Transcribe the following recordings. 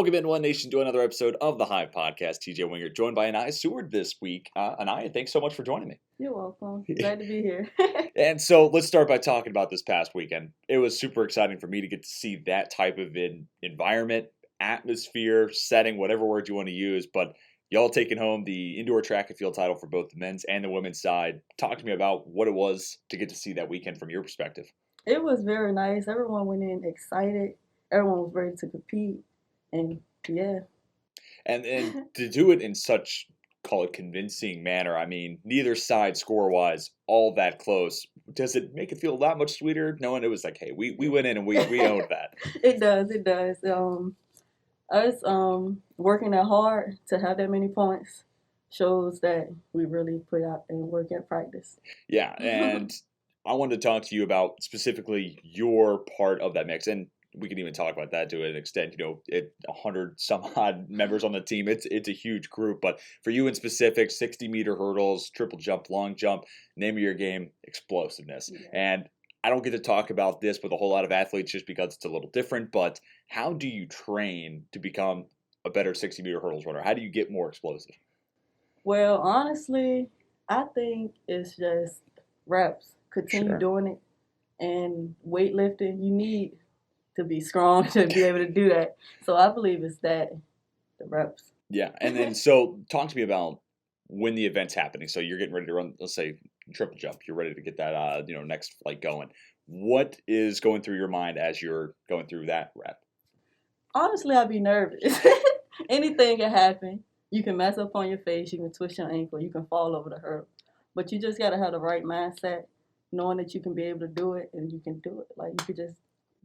Welcome in, One Nation, to another episode of the Hive podcast. TJ Winger, joined by Aniya Seward this week. Aniya, thanks so much for joining me. You're welcome. Glad to be here. And so let's start by talking about this past weekend. It was super exciting for me to get to see that type of environment, atmosphere, setting, whatever word you want to use. But y'all taking home the indoor track and field title for both the men's and the women's side. Talk to me about what it was to get to see that weekend from your perspective. It was very nice. Everyone went in excited. Everyone was ready to compete. And yeah. And to do it in such, call it, convincing manner. I mean, neither side score-wise all that close. Does it make it feel that much sweeter knowing it was like, hey, we went in and we owned that? It does. Us working that hard to have that many points shows that we really put out and work at practice. Yeah, and I wanted to talk to you about specifically your part of that mix. And we can even talk about that to an extent. You know, 100 some odd members on the team. It's a huge group. But for you in specific, 60-meter hurdles, triple jump, long jump, name of your game, explosiveness. Yeah. And I don't get to talk about this with a whole lot of athletes just because it's a little different. But how do you train to become a better 60-meter hurdles runner? How do you get more explosive? Well, honestly, I think it's just reps. Continue doing it. And weightlifting, you need to be strong to be able to do that. So I believe it's the reps. Yeah, and then so talk to me about when the event's happening. So you're getting ready to run, let's say, triple jump. You're ready to get that next flight going. What is going through your mind as you're going through that rep? Honestly, I'd be nervous. Anything can happen. You can mess up on your face. You can twist your ankle. You can fall over the hurdle. But you just got to have the right mindset, knowing that you can be able to do it and you can do it. Like, you could just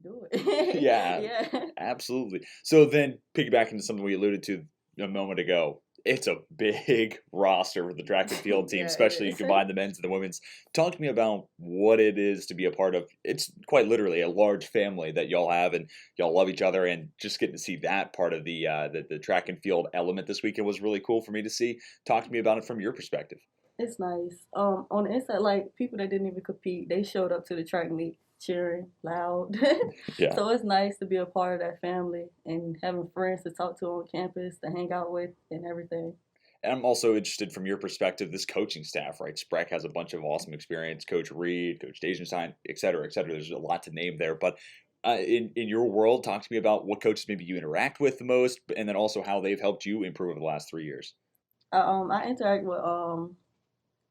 do it. Yeah, absolutely. So then piggybacking to something we alluded to a moment ago, it's a big roster for the track and field team, especially you combine the men's and the women's. Talk to me about what it is to be a part of. It's quite literally a large family that y'all have, and y'all love each other, and just getting to see that part of the track and field element this weekend was really cool for me to see. Talk to me about it from your perspective. It's nice. On the inside, like, people that didn't even compete, they showed up to the track meet cheering loud. Yeah. So it's nice to be a part of that family and having friends to talk to on campus, to hang out with, and everything. And I'm also interested from your perspective, this coaching staff, right? Sprek has a bunch of awesome experience. Coach Reed, Coach Dejenstein, et cetera, et cetera. There's a lot to name there. But in your world, talk to me about what coaches maybe you interact with the most, and then also how they've helped you improve over the last 3 years. I interact with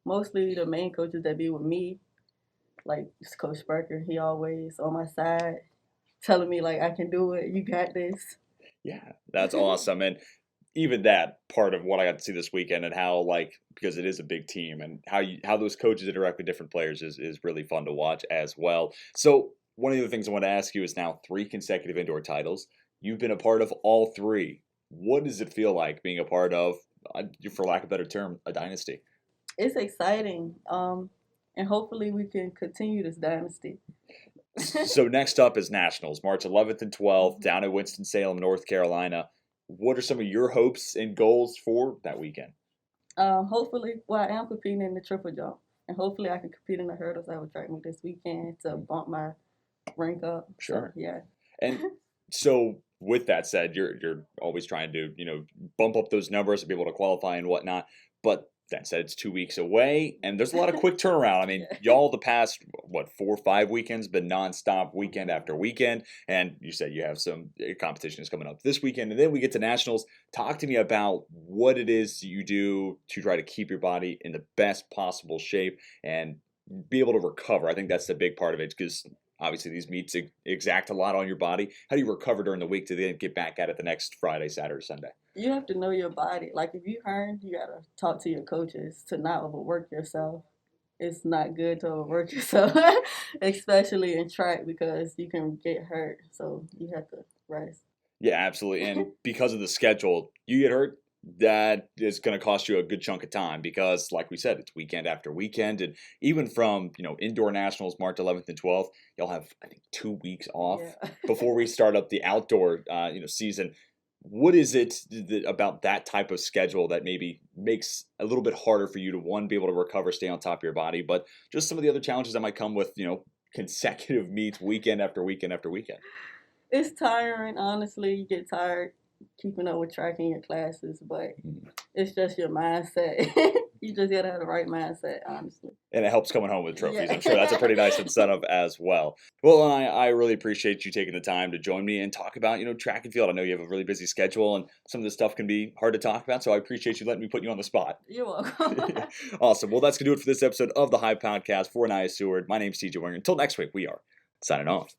mostly the main coaches that be with me. Like Coach Sparker, he always on my side, telling me, like, I can do it, you got this. Yeah, that's awesome. And even that part of what I got to see this weekend, and how, like, because it is a big team, and how those coaches interact with different players is really fun to watch as well. So one of the things I want to ask you is now 3 consecutive indoor titles. You've been a part of all 3. What does it feel like being a part of, for lack of a better term, a dynasty? It's exciting. And hopefully we can continue this dynasty. So next up is Nationals, March 11th and 12th, down at Winston-Salem, North Carolina. What are some of your hopes and goals for that weekend? Hopefully, I am competing in the triple jump. And hopefully I can compete in the hurdles I would track me this weekend to bump my rank up. Sure. So, yeah. And so with that said, you're always trying to, bump up those numbers to be able to qualify and whatnot. But that said, it's 2 weeks away, and there's a lot of quick turnaround. I mean, y'all the past, 4 or 5 weekends been nonstop weekend after weekend, and you said you have some competitions coming up this weekend, and then we get to Nationals. Talk to me about what it is you do to try to keep your body in the best possible shape and be able to recover. I think that's the big part of it, because obviously these meets exact a lot on your body. How do you recover during the week to then get back at it the next Friday, Saturday, Sunday? You have to know your body. Like, if you hurt, you got to talk to your coaches to not overwork yourself. It's not good to overwork yourself, especially in track, because you can get hurt. So you have to rest. Yeah, absolutely. And because of the schedule, you get hurt, that is going to cost you a good chunk of time, because, like we said, it's weekend after weekend. And even from, indoor nationals, March 11th and 12th, you'll have, I think, 2 weeks off before we start up the outdoor, season. What is it about that type of schedule that maybe makes a little bit harder for you to, one, be able to recover, stay on top of your body, but just some of the other challenges that might come with, consecutive meets weekend after weekend after weekend? It's tiring, honestly. You get tired keeping up with track in your classes, but Mm. it's just your mindset. You just gotta have the right mindset, honestly. And it helps coming home with trophies. Yeah. I'm sure that's a pretty nice incentive as well. Well, and I really appreciate you taking the time to join me and talk about, track and field. I know you have a really busy schedule and some of this stuff can be hard to talk about. So I appreciate you letting me put you on the spot. You're welcome. Awesome. Well, that's going to do it for this episode of the Hive Podcast. For Aniya Seward, my name's TJ Winger. Until next week, we are signing off.